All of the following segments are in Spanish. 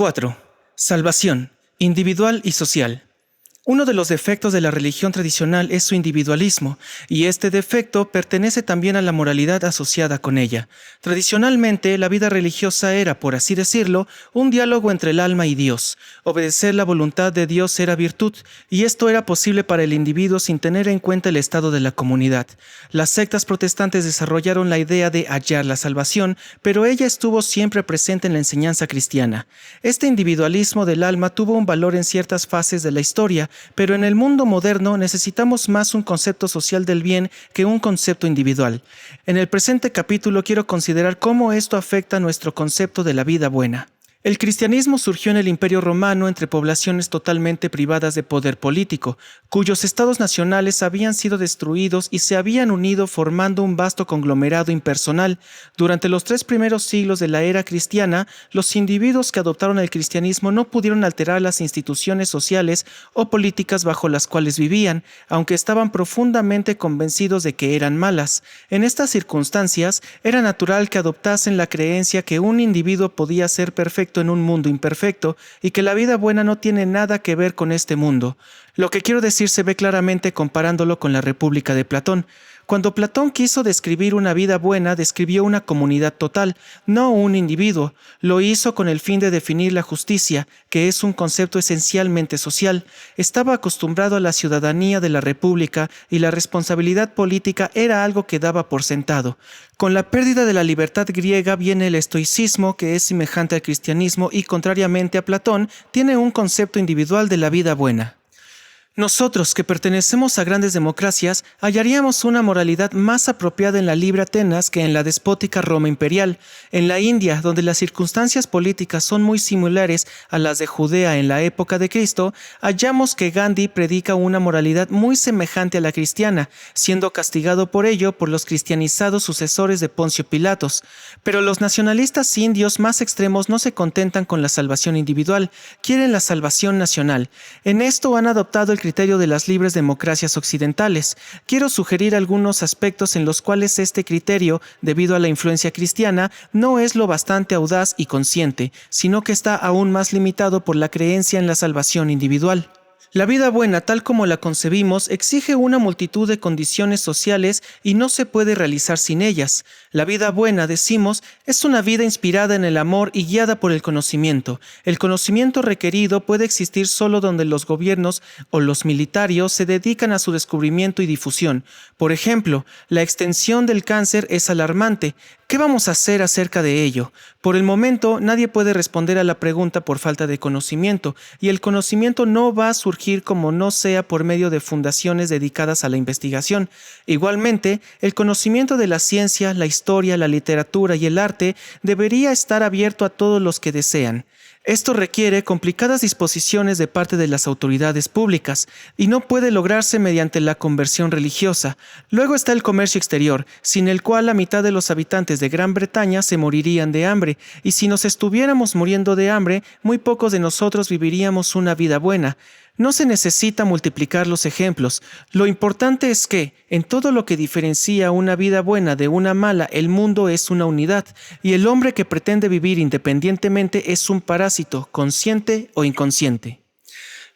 4. Salvación, individual y social. Uno de los defectos de la religión tradicional es su individualismo, y este defecto pertenece también a la moralidad asociada con ella. Tradicionalmente, la vida religiosa era, por así decirlo, un diálogo entre el alma y Dios. Obedecer la voluntad de Dios era virtud, y esto era posible para el individuo sin tener en cuenta el estado de la comunidad. Las sectas protestantes desarrollaron la idea de hallar la salvación, pero ella estuvo siempre presente en la enseñanza cristiana. Este individualismo del alma tuvo un valor en ciertas fases de la historia, pero en el mundo moderno necesitamos más un concepto social del bien que un concepto individual. En el presente capítulo quiero considerar cómo esto afecta nuestro concepto de la vida buena. El cristianismo surgió en el Imperio Romano entre poblaciones totalmente privadas de poder político, cuyos estados nacionales habían sido destruidos y se habían unido formando un vasto conglomerado impersonal. Durante los 3 primeros siglos de la era cristiana, los individuos que adoptaron el cristianismo no pudieron alterar las instituciones sociales o políticas bajo las cuales vivían, aunque estaban profundamente convencidos de que eran malas. En estas circunstancias, era natural que adoptasen la creencia que un individuo podía ser perfecto en un mundo imperfecto y que la vida buena no tiene nada que ver con este mundo. Lo que quiero decir se ve claramente comparándolo con la República de Platón. Cuando Platón quiso describir una vida buena, describió una comunidad total, no un individuo. Lo hizo con el fin de definir la justicia, que es un concepto esencialmente social. Estaba acostumbrado a la ciudadanía de la República y la responsabilidad política era algo que daba por sentado. Con la pérdida de la libertad griega viene el estoicismo, que es semejante al cristianismo y, contrariamente a Platón, tiene un concepto individual de la vida buena. Nosotros, que pertenecemos a grandes democracias, hallaríamos una moralidad más apropiada en la libre Atenas que en la despótica Roma imperial. En la India, donde las circunstancias políticas son muy similares a las de Judea en la época de Cristo, hallamos que Gandhi predica una moralidad muy semejante a la cristiana, siendo castigado por ello por los cristianizados sucesores de Poncio Pilatos. Pero los nacionalistas indios más extremos no se contentan con la salvación individual, quieren la salvación nacional. En esto han adoptado el criterio de las libres democracias occidentales. Quiero sugerir algunos aspectos en los cuales este criterio, debido a la influencia cristiana, no es lo bastante audaz y consciente, sino que está aún más limitado por la creencia en la salvación individual. La vida buena, tal como la concebimos, exige una multitud de condiciones sociales y no se puede realizar sin ellas. La vida buena, decimos, es una vida inspirada en el amor y guiada por el conocimiento. El conocimiento requerido puede existir solo donde los gobiernos o los militares se dedican a su descubrimiento y difusión. Por ejemplo, la extensión del cáncer es alarmante. ¿Qué vamos a hacer acerca de ello? Por el momento, nadie puede responder a la pregunta por falta de conocimiento, y el conocimiento no va a surgir como no sea por medio de fundaciones dedicadas a la investigación. Igualmente, el conocimiento de la ciencia, la historia, la literatura y el arte debería estar abierto a todos los que desean. Esto requiere complicadas disposiciones de parte de las autoridades públicas y no puede lograrse mediante la conversión religiosa. Luego está el comercio exterior, sin el cual la mitad de los habitantes de Gran Bretaña se morirían de hambre, y si nos estuviéramos muriendo de hambre, muy pocos de nosotros viviríamos una vida buena. No se necesita multiplicar los ejemplos. Lo importante es que, en todo lo que diferencia una vida buena de una mala, el mundo es una unidad, y el hombre que pretende vivir independientemente es un parásito, consciente o inconsciente.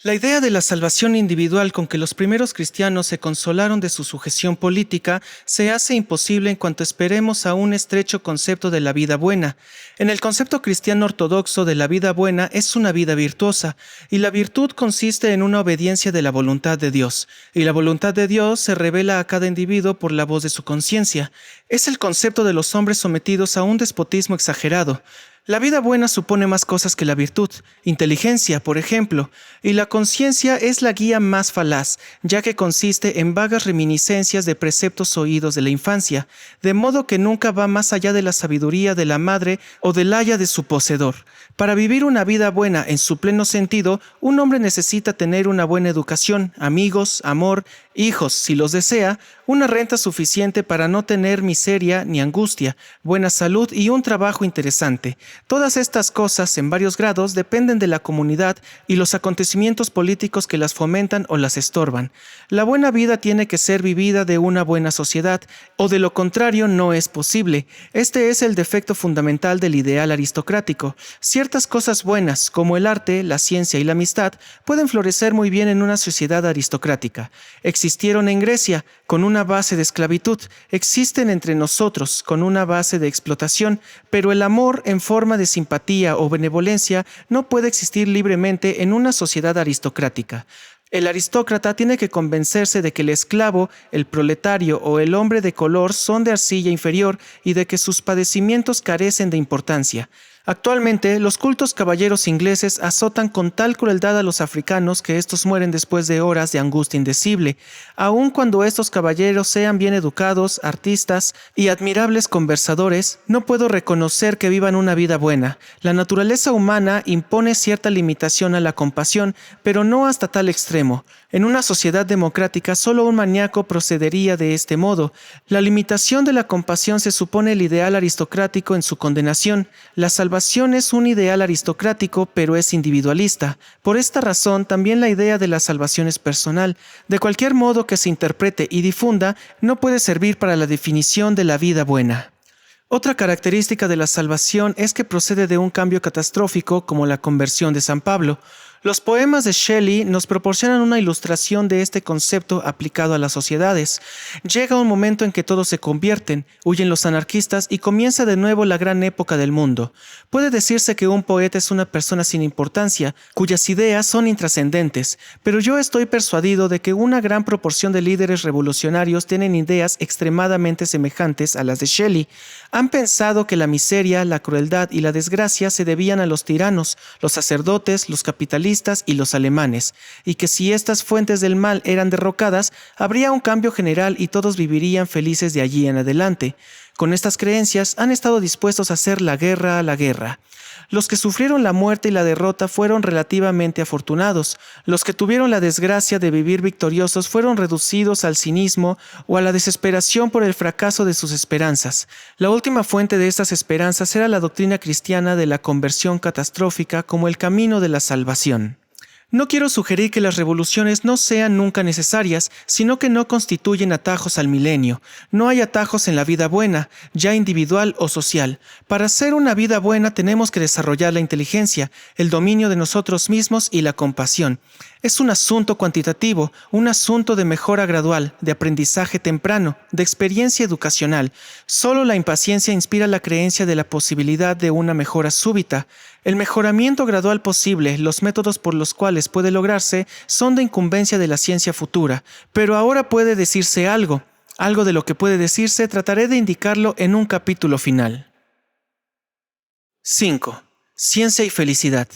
La idea de la salvación individual con que los primeros cristianos se consolaron de su sujeción política se hace imposible en cuanto esperemos a un estrecho concepto de la vida buena. En el concepto cristiano ortodoxo de la vida buena es una vida virtuosa, y la virtud consiste en una obediencia de la voluntad de Dios, y la voluntad de Dios se revela a cada individuo por la voz de su conciencia. Es el concepto de los hombres sometidos a un despotismo exagerado. La vida buena supone más cosas que la virtud, inteligencia, por ejemplo, y la conciencia es la guía más falaz, ya que consiste en vagas reminiscencias de preceptos oídos de la infancia, de modo que nunca va más allá de la sabiduría de la madre o del haya de su poseedor. Para vivir una vida buena en su pleno sentido, un hombre necesita tener una buena educación, amigos, amor, hijos, si los desea, una renta suficiente para no tener miseria ni angustia, buena salud y un trabajo interesante. Todas estas cosas, en varios grados, dependen de la comunidad y los acontecimientos políticos que las fomentan o las estorban. La buena vida tiene que ser vivida de una buena sociedad, o de lo contrario no es posible. Este es el defecto fundamental del ideal aristocrático. Ciertas cosas buenas, como el arte, la ciencia y la amistad, pueden florecer muy bien en una sociedad aristocrática. Existieron en Grecia, con una base de esclavitud, existen entre nosotros, con una base de explotación, pero el amor en forma de simpatía o benevolencia no puede existir libremente en una sociedad aristocrática. El aristócrata tiene que convencerse de que el esclavo, el proletario o el hombre de color son de arcilla inferior y de que sus padecimientos carecen de importancia. Actualmente, los cultos caballeros ingleses azotan con tal crueldad a los africanos que estos mueren después de horas de angustia indecible, aun cuando estos caballeros sean bien educados, artistas y admirables conversadores. No puedo reconocer que vivan una vida buena. La naturaleza humana impone cierta limitación a la compasión, pero no hasta tal extremo. En una sociedad democrática, solo un maníaco procedería de este modo. La limitación de la compasión se supone el ideal aristocrático en su condenación. La salvación es un ideal aristocrático, pero es individualista. Por esta razón, también la idea de la salvación es personal. De cualquier modo que se interprete y difunda, no puede servir para la definición de la vida buena. Otra característica de la salvación es que procede de un cambio catastrófico como la conversión de San Pablo. Los poemas de Shelley nos proporcionan una ilustración de este concepto aplicado a las sociedades. Llega un momento en que todos se convierten, huyen los anarquistas y comienza de nuevo la gran época del mundo. Puede decirse que un poeta es una persona sin importancia, cuyas ideas son intrascendentes, pero yo estoy persuadido de que una gran proporción de líderes revolucionarios tienen ideas extremadamente semejantes a las de Shelley. Han pensado que la miseria, la crueldad y la desgracia se debían a los tiranos, los sacerdotes, los capitalistas y los alemanes, y que si estas fuentes del mal eran derrocadas, habría un cambio general y todos vivirían felices de allí en adelante. Con estas creencias han estado dispuestos a hacer la guerra a la guerra. Los que sufrieron la muerte y la derrota fueron relativamente afortunados. Los que tuvieron la desgracia de vivir victoriosos fueron reducidos al cinismo o a la desesperación por el fracaso de sus esperanzas. La última fuente de estas esperanzas era la doctrina cristiana de la conversión catastrófica como el camino de la salvación. No quiero sugerir que las revoluciones no sean nunca necesarias, sino que no constituyen atajos al milenio. No hay atajos en la vida buena, ya individual o social. Para hacer una vida buena tenemos que desarrollar la inteligencia, el dominio de nosotros mismos y la compasión. Es un asunto cuantitativo, un asunto de mejora gradual, de aprendizaje temprano, de experiencia educacional. Solo la impaciencia inspira la creencia de la posibilidad de una mejora súbita. El mejoramiento gradual posible, los métodos por los cuales puede lograrse, son de incumbencia de la ciencia futura. Pero ahora puede decirse algo. Algo de lo que puede decirse trataré de indicarlo en un capítulo final. 5. Ciencia y felicidad.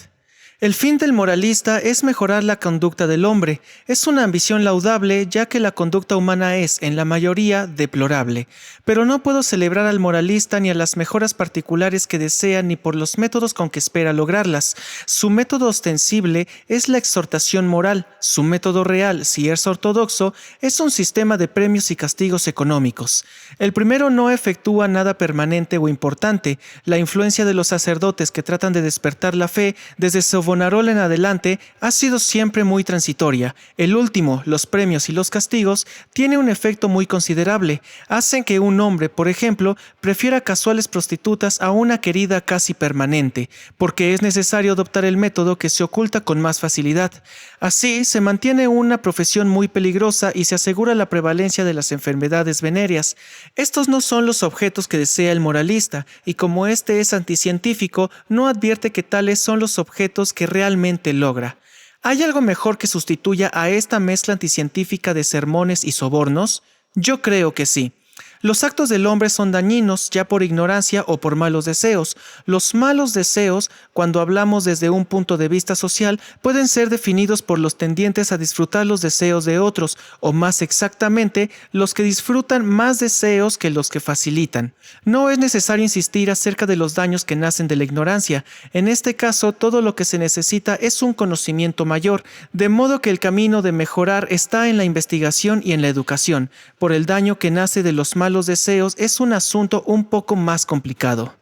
El fin del moralista es mejorar la conducta del hombre. Es una ambición laudable, ya que la conducta humana es, en la mayoría, deplorable. Pero no puedo celebrar al moralista ni a las mejoras particulares que desea ni por los métodos con que espera lograrlas. Su método ostensible es la exhortación moral. Su método real, si es ortodoxo, es un sistema de premios y castigos económicos. El primero no efectúa nada permanente o importante. La influencia de los sacerdotes que tratan de despertar la fe desde Savonarola en adelante ha sido siempre muy transitoria. El último, los premios y los castigos, tiene un efecto muy considerable. Hacen que un hombre, por ejemplo, prefiera casuales prostitutas a una querida casi permanente, porque es necesario adoptar el método que se oculta con más facilidad. Así, se mantiene una profesión muy peligrosa y se asegura la prevalencia de las enfermedades venéreas. Estos no son los objetos que desea el moralista, y como este es anticientífico, no advierte que tales son los objetos que realmente logra. ¿Hay algo mejor que sustituya a esta mezcla anticientífica de sermones y sobornos? Yo creo que sí. Los actos del hombre son dañinos, ya por ignorancia o por malos deseos. Los malos deseos, cuando hablamos desde un punto de vista social, pueden ser definidos por los tendientes a disfrutar los deseos de otros, o más exactamente, los que disfrutan más deseos que los que facilitan. No es necesario insistir acerca de los daños que nacen de la ignorancia. En este caso, todo lo que se necesita es un conocimiento mayor, de modo que el camino de mejorar está en la investigación y en la educación. Por el daño que nace de los malos deseos es un asunto un poco más complicado.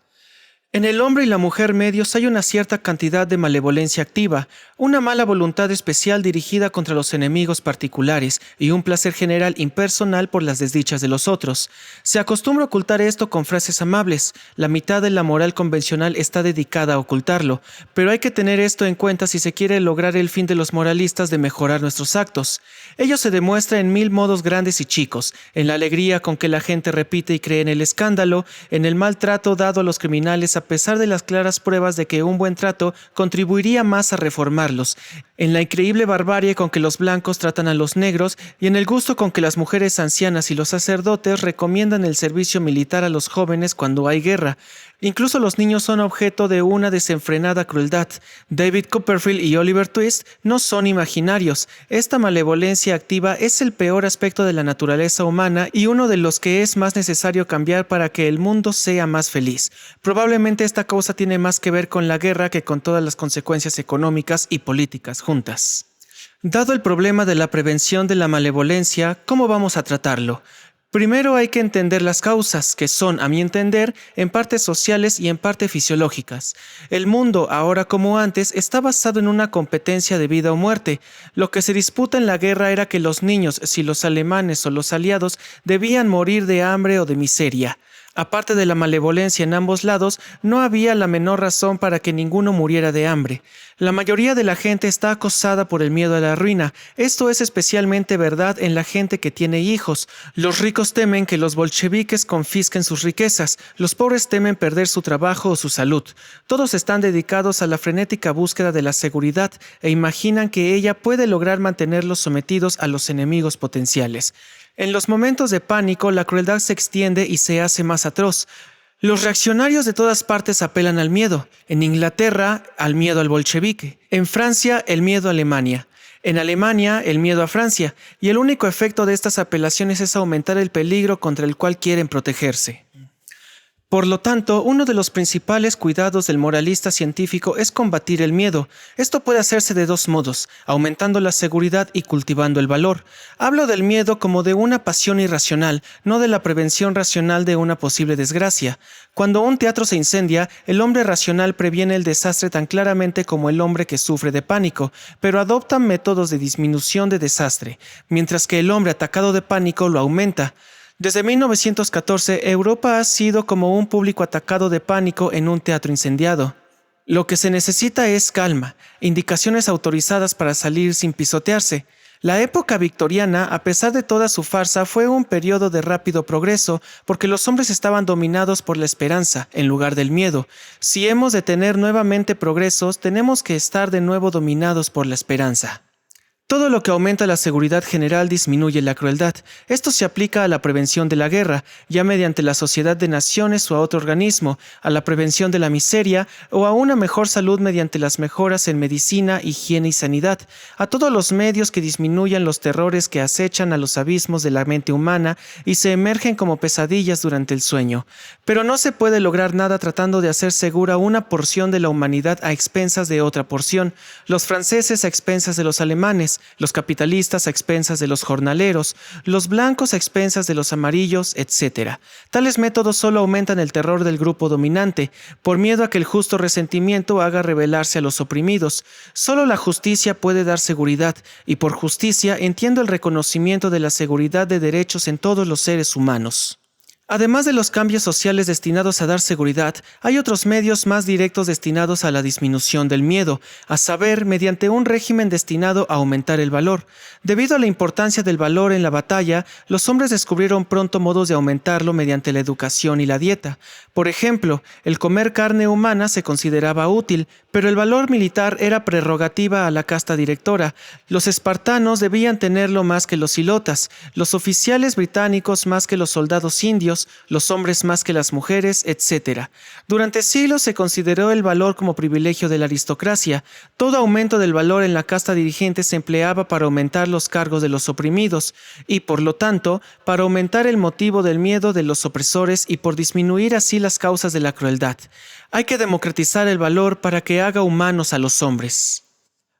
En el hombre y la mujer medios hay una cierta cantidad de malevolencia activa, una mala voluntad especial dirigida contra los enemigos particulares y un placer general impersonal por las desdichas de los otros. Se acostumbra a ocultar esto con frases amables. La mitad de la moral convencional está dedicada a ocultarlo, pero hay que tener esto en cuenta si se quiere lograr el fin de los moralistas de mejorar nuestros actos. Ello se demuestra en 1000 modos grandes y chicos, en la alegría con que la gente repite y cree en el escándalo, en el maltrato dado a los criminales a pesar de las claras pruebas de que un buen trato contribuiría más a reformarlos, en la increíble barbarie con que los blancos tratan a los negros y en el gusto con que las mujeres ancianas y los sacerdotes recomiendan el servicio militar a los jóvenes cuando hay guerra. Incluso los niños son objeto de una desenfrenada crueldad. David Copperfield y Oliver Twist no son imaginarios. Esta malevolencia activa es el peor aspecto de la naturaleza humana y uno de los que es más necesario cambiar para que el mundo sea más feliz. Probablemente esta causa tiene más que ver con la guerra que con todas las consecuencias económicas y políticas juntas. Dado el problema de la prevención de la malevolencia, ¿cómo vamos a tratarlo? Primero hay que entender las causas, que son, a mi entender, en parte sociales y en parte fisiológicas. El mundo, ahora como antes, está basado en una competencia de vida o muerte. Lo que se disputa en la guerra era que los niños, si los alemanes o los aliados, debían morir de hambre o de miseria. Aparte de la malevolencia en ambos lados, no había la menor razón para que ninguno muriera de hambre. La mayoría de la gente está acosada por el miedo a la ruina. Esto es especialmente verdad en la gente que tiene hijos. Los ricos temen que los bolcheviques confisquen sus riquezas. Los pobres temen perder su trabajo o su salud. Todos están dedicados a la frenética búsqueda de la seguridad e imaginan que ella puede lograr mantenerlos sometidos a los enemigos potenciales. En los momentos de pánico, la crueldad se extiende y se hace más atroz. Los reaccionarios de todas partes apelan al miedo. En Inglaterra, al miedo al bolchevique. En Francia, el miedo a Alemania. En Alemania, el miedo a Francia. Y el único efecto de estas apelaciones es aumentar el peligro contra el cual quieren protegerse. Por lo tanto, uno de los principales cuidados del moralista científico es combatir el miedo. Esto puede hacerse de dos modos, aumentando la seguridad y cultivando el valor. Hablo del miedo como de una pasión irracional, no de la prevención racional de una posible desgracia. Cuando un teatro se incendia, el hombre racional previene el desastre tan claramente como el hombre que sufre de pánico, pero adopta métodos de disminución de desastre, mientras que el hombre atacado de pánico lo aumenta. Desde 1914, Europa ha sido como un público atacado de pánico en un teatro incendiado. Lo que se necesita es calma, indicaciones autorizadas para salir sin pisotearse. La época victoriana, a pesar de toda su farsa, fue un periodo de rápido progreso porque los hombres estaban dominados por la esperanza en lugar del miedo. Si hemos de tener nuevamente progresos, tenemos que estar de nuevo dominados por la esperanza. Todo lo que aumenta la seguridad general disminuye la crueldad. Esto se aplica a la prevención de la guerra, ya mediante la Sociedad de Naciones o a otro organismo, a la prevención de la miseria o a una mejor salud mediante las mejoras en medicina, higiene y sanidad, a todos los medios que disminuyan los terrores que acechan a los abismos de la mente humana y se emergen como pesadillas durante el sueño. Pero no se puede lograr nada tratando de hacer segura una porción de la humanidad a expensas de otra porción, los franceses a expensas de los alemanes, los capitalistas a expensas de los jornaleros, los blancos a expensas de los amarillos, etc. Tales métodos solo aumentan el terror del grupo dominante, por miedo a que el justo resentimiento haga rebelarse a los oprimidos. Solo la justicia puede dar seguridad, y por justicia entiendo el reconocimiento de la seguridad de derechos en todos los seres humanos. Además de los cambios sociales destinados a dar seguridad, hay otros medios más directos destinados a la disminución del miedo, a saber, mediante un régimen destinado a aumentar el valor. Debido a la importancia del valor en la batalla, los hombres descubrieron pronto modos de aumentarlo mediante la educación y la dieta. Por ejemplo, el comer carne humana se consideraba útil, pero el valor militar era prerrogativa a la casta directora. Los espartanos debían tenerlo más que los hilotas, los oficiales británicos más que los soldados indios, los hombres más que las mujeres, etc. Durante siglos se consideró el valor como privilegio de la aristocracia. Todo aumento del valor en la casta dirigente se empleaba para aumentar los cargos de los oprimidos y, por lo tanto, para aumentar el motivo del miedo de los opresores y por disminuir así las causas de la crueldad. Hay que democratizar el valor para que haga humanos a los hombres.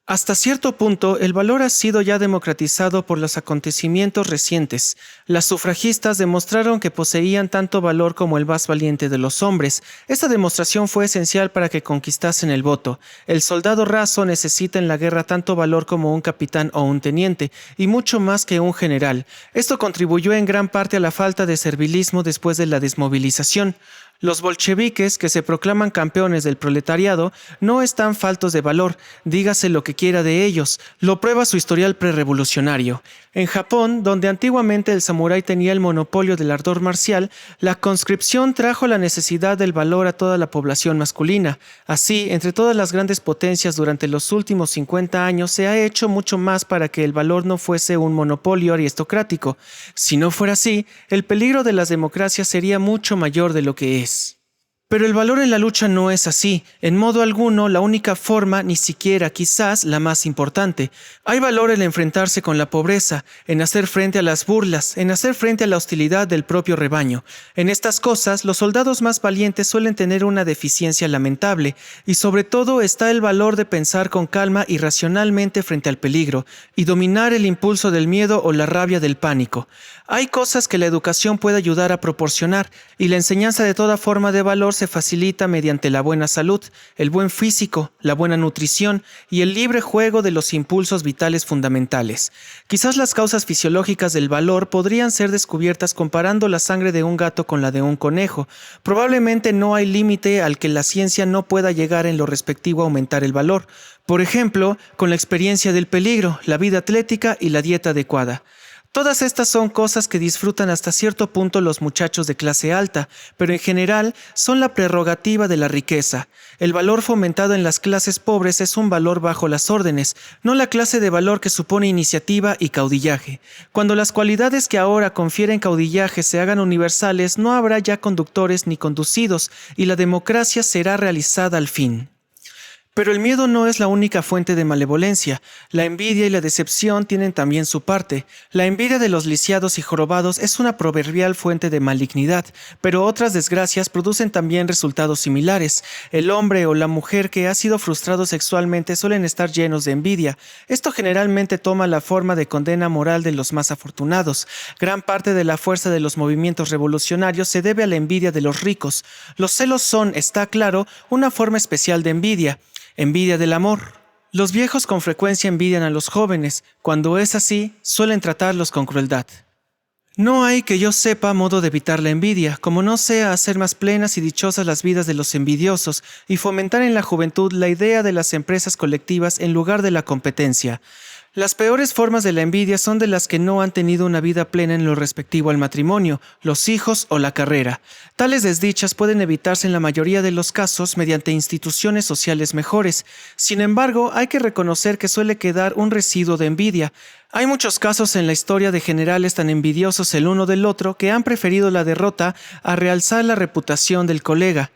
Hasta cierto punto, el valor ha sido ya democratizado por los acontecimientos recientes. Las sufragistas demostraron que poseían tanto valor como el más valiente de los hombres. Esta demostración fue esencial para que conquistasen el voto. El soldado raso necesita en la guerra tanto valor como un capitán o un teniente, y mucho más que un general. Esto contribuyó en gran parte a la falta de servilismo después de la desmovilización. Los bolcheviques, que se proclaman campeones del proletariado, no están faltos de valor, dígase lo que quiera de ellos, lo prueba su historial prerevolucionario. En Japón, donde antiguamente el samurái tenía el monopolio del ardor marcial, la conscripción trajo la necesidad del valor a toda la población masculina. Así, entre todas las grandes potencias durante los últimos 50 años se ha hecho mucho más para que el valor no fuese un monopolio aristocrático. Si no fuera así, el peligro de las democracias sería mucho mayor de lo que es. Pero el valor en la lucha no es así, en modo alguno la única forma, ni siquiera quizás la más importante. Hay valor en enfrentarse con la pobreza, en hacer frente a las burlas, en hacer frente a la hostilidad del propio rebaño. En estas cosas, los soldados más valientes suelen tener una deficiencia lamentable, y sobre todo está el valor de pensar con calma y racionalmente frente al peligro, y dominar el impulso del miedo o la rabia del pánico. Hay cosas que la educación puede ayudar a proporcionar, y la enseñanza de toda forma de valor se facilita mediante la buena salud, el buen físico, la buena nutrición y el libre juego de los impulsos vitales fundamentales. Quizás las causas fisiológicas del valor podrían ser descubiertas comparando la sangre de un gato con la de un conejo. Probablemente no hay límite al que la ciencia no pueda llegar en lo respectivo a aumentar el valor. Por ejemplo, con la experiencia del peligro, la vida atlética y la dieta adecuada. Todas estas son cosas que disfrutan hasta cierto punto los muchachos de clase alta, pero en general son la prerrogativa de la riqueza. El valor fomentado en las clases pobres es un valor bajo las órdenes, no la clase de valor que supone iniciativa y caudillaje. Cuando las cualidades que ahora confieren caudillaje se hagan universales, no habrá ya conductores ni conducidos, y la democracia será realizada al fin. Pero el miedo no es la única fuente de malevolencia. La envidia y la decepción tienen también su parte. La envidia de los lisiados y jorobados es una proverbial fuente de malignidad, pero otras desgracias producen también resultados similares. El hombre o la mujer que ha sido frustrado sexualmente suelen estar llenos de envidia. Esto generalmente toma la forma de condena moral de los más afortunados. Gran parte de la fuerza de los movimientos revolucionarios se debe a la envidia de los ricos. Los celos son, está claro, una forma especial de envidia. Envidia del amor. Los viejos con frecuencia envidian a los jóvenes. Cuando es así, suelen tratarlos con crueldad. No hay, que yo sepa, modo de evitar la envidia, como no sea hacer más plenas y dichosas las vidas de los envidiosos y fomentar en la juventud la idea de las empresas colectivas en lugar de la competencia. Las peores formas de la envidia son de las que no han tenido una vida plena en lo respectivo al matrimonio, los hijos o la carrera. Tales desdichas pueden evitarse en la mayoría de los casos mediante instituciones sociales mejores. Sin embargo, hay que reconocer que suele quedar un residuo de envidia. Hay muchos casos en la historia de generales tan envidiosos el uno del otro que han preferido la derrota a realzar la reputación del colega.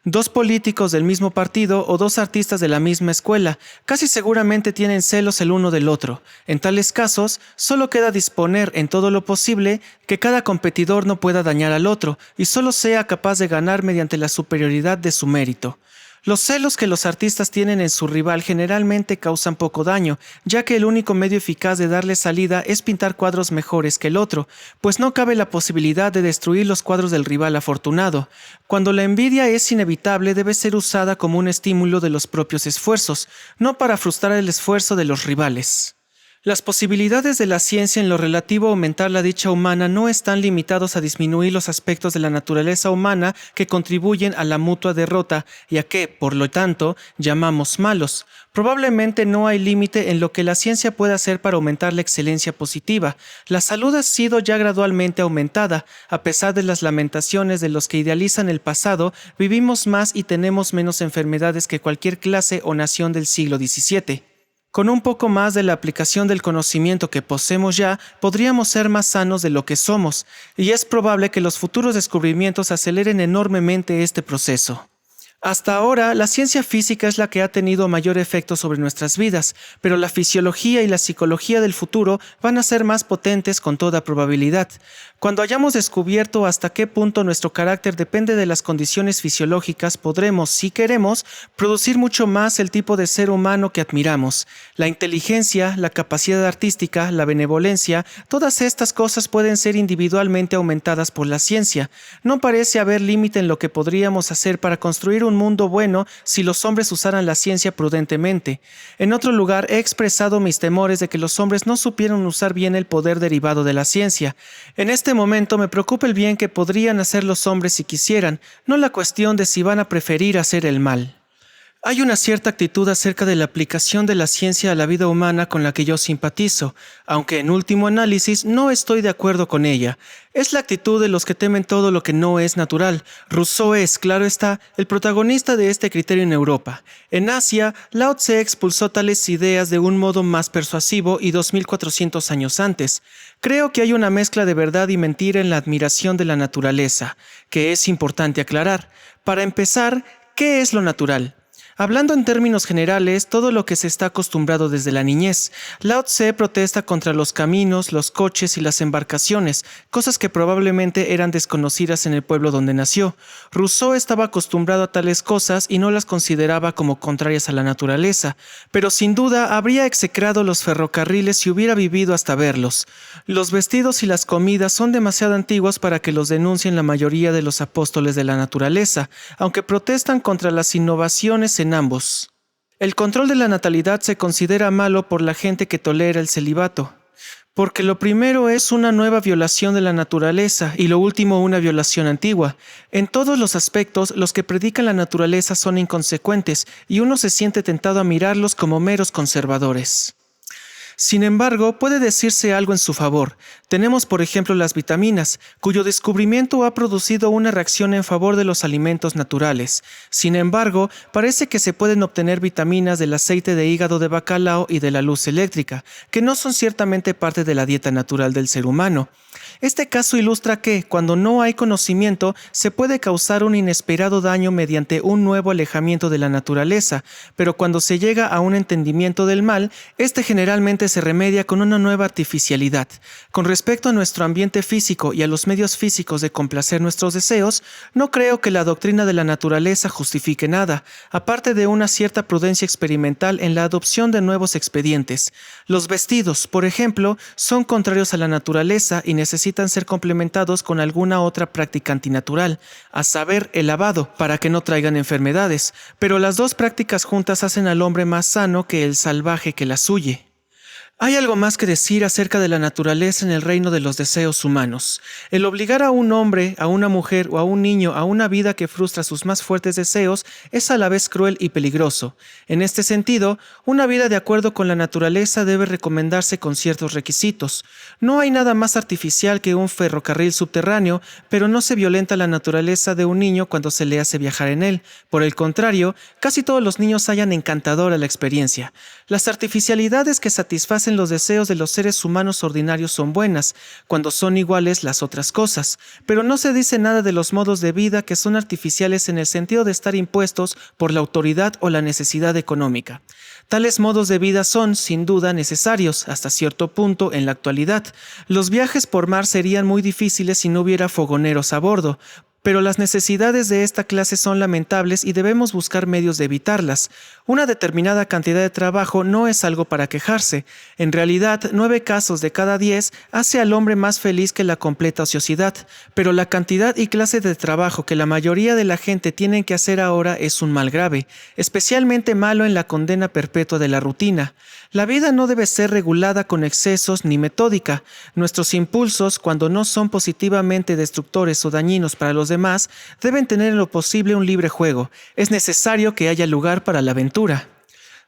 Dos políticos del mismo partido o dos artistas de la misma escuela casi seguramente tienen celos el uno del otro. En tales casos, solo queda disponer en todo lo posible que cada competidor no pueda dañar al otro y solo sea capaz de ganar mediante la superioridad de su mérito. Los celos que los artistas tienen en su rival generalmente causan poco daño, ya que el único medio eficaz de darle salida es pintar cuadros mejores que el otro, pues no cabe la posibilidad de destruir los cuadros del rival afortunado. Cuando la envidia es inevitable, debe ser usada como un estímulo de los propios esfuerzos, no para frustrar el esfuerzo de los rivales. Las posibilidades de la ciencia en lo relativo a aumentar la dicha humana no están limitados a disminuir los aspectos de la naturaleza humana que contribuyen a la mutua derrota y a que, por lo tanto, llamamos malos. Probablemente no hay límite en lo que la ciencia puede hacer para aumentar la excelencia positiva. La salud ha sido ya gradualmente aumentada. A pesar de las lamentaciones de los que idealizan el pasado, vivimos más y tenemos menos enfermedades que cualquier clase o nación del siglo XVII. Con un poco más de la aplicación del conocimiento que poseemos ya, podríamos ser más sanos de lo que somos, y es probable que los futuros descubrimientos aceleren enormemente este proceso. Hasta ahora, la ciencia física es la que ha tenido mayor efecto sobre nuestras vidas, pero la fisiología y la psicología del futuro van a ser más potentes con toda probabilidad. Cuando hayamos descubierto hasta qué punto nuestro carácter depende de las condiciones fisiológicas, podremos, si queremos, producir mucho más el tipo de ser humano que admiramos. La inteligencia, la capacidad artística, la benevolencia, todas estas cosas pueden ser individualmente aumentadas por la ciencia. No parece haber límite en lo que podríamos hacer para construir un mundo bueno si los hombres usaran la ciencia prudentemente. En otro lugar, he expresado mis temores de que los hombres no supieron usar bien el poder derivado de la ciencia. En este momento me preocupa el bien que podrían hacer los hombres si quisieran, no la cuestión de si van a preferir hacer el mal. Hay una cierta actitud acerca de la aplicación de la ciencia a la vida humana con la que yo simpatizo, aunque en último análisis no estoy de acuerdo con ella. Es la actitud de los que temen todo lo que no es natural. Rousseau es, claro está, el protagonista de este criterio en Europa. En Asia, Lao Tse expulsó tales ideas de un modo más persuasivo y 2400 años antes. Creo que hay una mezcla de verdad y mentira en la admiración de la naturaleza, que es importante aclarar. Para empezar, ¿qué es lo natural? Hablando en términos generales, todo lo que se está acostumbrado desde la niñez. Lao Tse protesta contra los caminos, los coches y las embarcaciones, cosas que probablemente eran desconocidas en el pueblo donde nació. Rousseau estaba acostumbrado a tales cosas y no las consideraba como contrarias a la naturaleza, pero sin duda habría execrado los ferrocarriles si hubiera vivido hasta verlos. Los vestidos y las comidas son demasiado antiguos para que los denuncien la mayoría de los apóstoles de la naturaleza, aunque protestan contra las innovaciones en ambos. El control de la natalidad se considera malo por la gente que tolera el celibato, porque lo primero es una nueva violación de la naturaleza y lo último una violación antigua. En todos los aspectos, los que predican la naturaleza son inconsecuentes y uno se siente tentado a mirarlos como meros conservadores. Sin embargo, puede decirse algo en su favor. Tenemos, por ejemplo, las vitaminas, cuyo descubrimiento ha producido una reacción en favor de los alimentos naturales. Sin embargo, parece que se pueden obtener vitaminas del aceite de hígado de bacalao y de la luz eléctrica, que no son ciertamente parte de la dieta natural del ser humano. Este caso ilustra que, cuando no hay conocimiento, se puede causar un inesperado daño mediante un nuevo alejamiento de la naturaleza, pero cuando se llega a un entendimiento del mal, este generalmente se remedia con una nueva artificialidad. Con respecto a nuestro ambiente físico y a los medios físicos de complacer nuestros deseos, no creo que la doctrina de la naturaleza justifique nada, aparte de una cierta prudencia experimental en la adopción de nuevos expedientes. Los vestidos, por ejemplo, son contrarios a la naturaleza y necesitan ser complementados con alguna otra práctica antinatural, a saber, el lavado, para que no traigan enfermedades, pero las dos prácticas juntas hacen al hombre más sano que el salvaje que las huye. Hay algo más que decir acerca de la naturaleza en el reino de los deseos humanos. El obligar a un hombre, a una mujer o a un niño a una vida que frustra sus más fuertes deseos es a la vez cruel y peligroso. En este sentido, una vida de acuerdo con la naturaleza debe recomendarse con ciertos requisitos. No hay nada más artificial que un ferrocarril subterráneo, pero no se violenta la naturaleza de un niño cuando se le hace viajar en él. Por el contrario, casi todos los niños hallan encantadora la experiencia. Las artificialidades que satisfacen los deseos de los seres humanos ordinarios son buenas, cuando son iguales las otras cosas, pero no se dice nada de los modos de vida que son artificiales en el sentido de estar impuestos por la autoridad o la necesidad económica. Tales modos de vida son, sin duda, necesarios, hasta cierto punto, en la actualidad. Los viajes por mar serían muy difíciles si no hubiera fogoneros a bordo, pero las necesidades de esta clase son lamentables y debemos buscar medios de evitarlas. Una determinada cantidad de trabajo no es algo para quejarse. En realidad, 9 casos de cada 10 hace al hombre más feliz que la completa ociosidad, pero la cantidad y clase de trabajo que la mayoría de la gente tienen que hacer ahora es un mal grave, especialmente malo en la condena perpetua de la rutina. La vida no debe ser regulada con excesos ni metódica. Nuestros impulsos, cuando no son positivamente destructores o dañinos para los demás, deben tener en lo posible un libre juego. Es necesario que haya lugar para la aventura.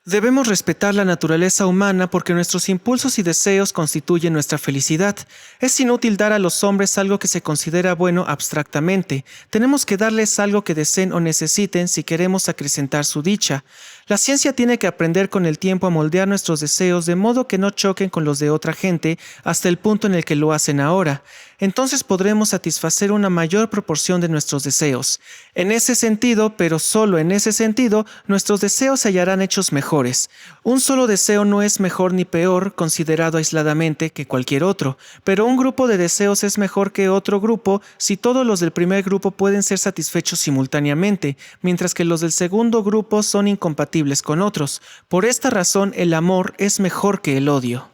Debemos respetar la naturaleza humana porque nuestros impulsos y deseos constituyen nuestra felicidad. Es inútil dar a los hombres algo que se considera bueno abstractamente. Tenemos que darles algo que deseen o necesiten si queremos acrecentar su dicha. La ciencia tiene que aprender con el tiempo a moldear nuestros deseos de modo que no choquen con los de otra gente hasta el punto en el que lo hacen ahora. Entonces podremos satisfacer una mayor proporción de nuestros deseos. En ese sentido, pero solo en ese sentido, nuestros deseos se hallarán hechos mejores. Un solo deseo no es mejor ni peor, considerado aisladamente, que cualquier otro, pero un grupo de deseos es mejor que otro grupo si todos los del primer grupo pueden ser satisfechos simultáneamente, mientras que los del segundo grupo son incompatibles con otros. Por esta razón, el amor es mejor que el odio.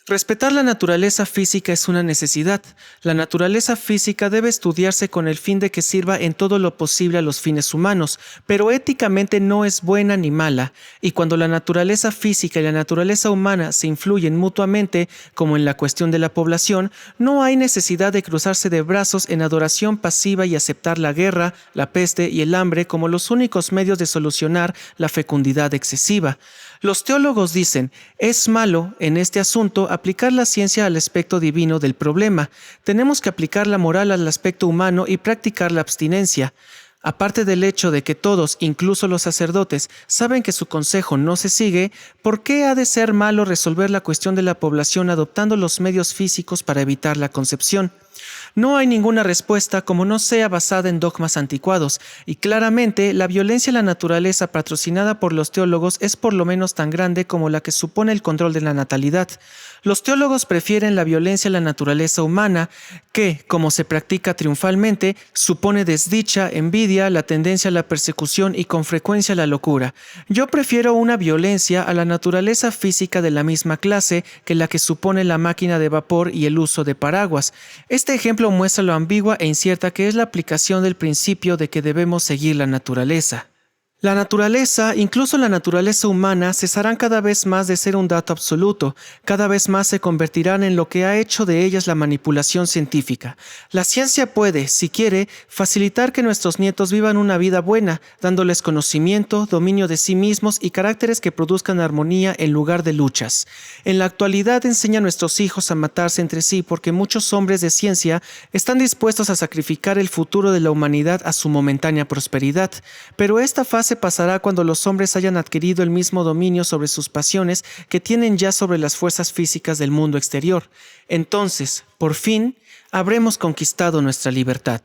Respetar la naturaleza física es una necesidad. La naturaleza física debe estudiarse con el fin de que sirva en todo lo posible a los fines humanos, pero éticamente no es buena ni mala, y cuando la naturaleza física y la naturaleza humana se influyen mutuamente, como en la cuestión de la población, no hay necesidad de cruzarse de brazos en adoración pasiva y aceptar la guerra, la peste y el hambre como los únicos medios de solucionar la fecundidad excesiva. Los teólogos dicen, es malo, en este asunto, aplicar la ciencia al aspecto divino del problema. Tenemos que aplicar la moral al aspecto humano y practicar la abstinencia. Aparte del hecho de que todos, incluso los sacerdotes, saben que su consejo no se sigue, ¿por qué ha de ser malo resolver la cuestión de la población adoptando los medios físicos para evitar la concepción? No hay ninguna respuesta como no sea basada en dogmas anticuados, y claramente la violencia a la naturaleza patrocinada por los teólogos es por lo menos tan grande como la que supone el control de la natalidad. Los teólogos prefieren la violencia a la naturaleza humana, que, como se practica triunfalmente, supone desdicha, envidia, la tendencia a la persecución y con frecuencia la locura. Yo prefiero una violencia a la naturaleza física de la misma clase que la que supone la máquina de vapor y el uso de paraguas. Este ejemplo muestra lo ambigua e incierta que es la aplicación del principio de que debemos seguir la naturaleza. La naturaleza, incluso la naturaleza humana, cesarán cada vez más de ser un dato absoluto, cada vez más se convertirán en lo que ha hecho de ellas la manipulación científica. La ciencia puede, si quiere, facilitar que nuestros nietos vivan una vida buena, dándoles conocimiento, dominio de sí mismos y caracteres que produzcan armonía en lugar de luchas. En la actualidad enseña a nuestros hijos a matarse entre sí porque muchos hombres de ciencia están dispuestos a sacrificar el futuro de la humanidad a su momentánea prosperidad, pero esta fase pasará cuando los hombres hayan adquirido el mismo dominio sobre sus pasiones que tienen ya sobre las fuerzas físicas del mundo exterior. Entonces, por fin, habremos conquistado nuestra libertad.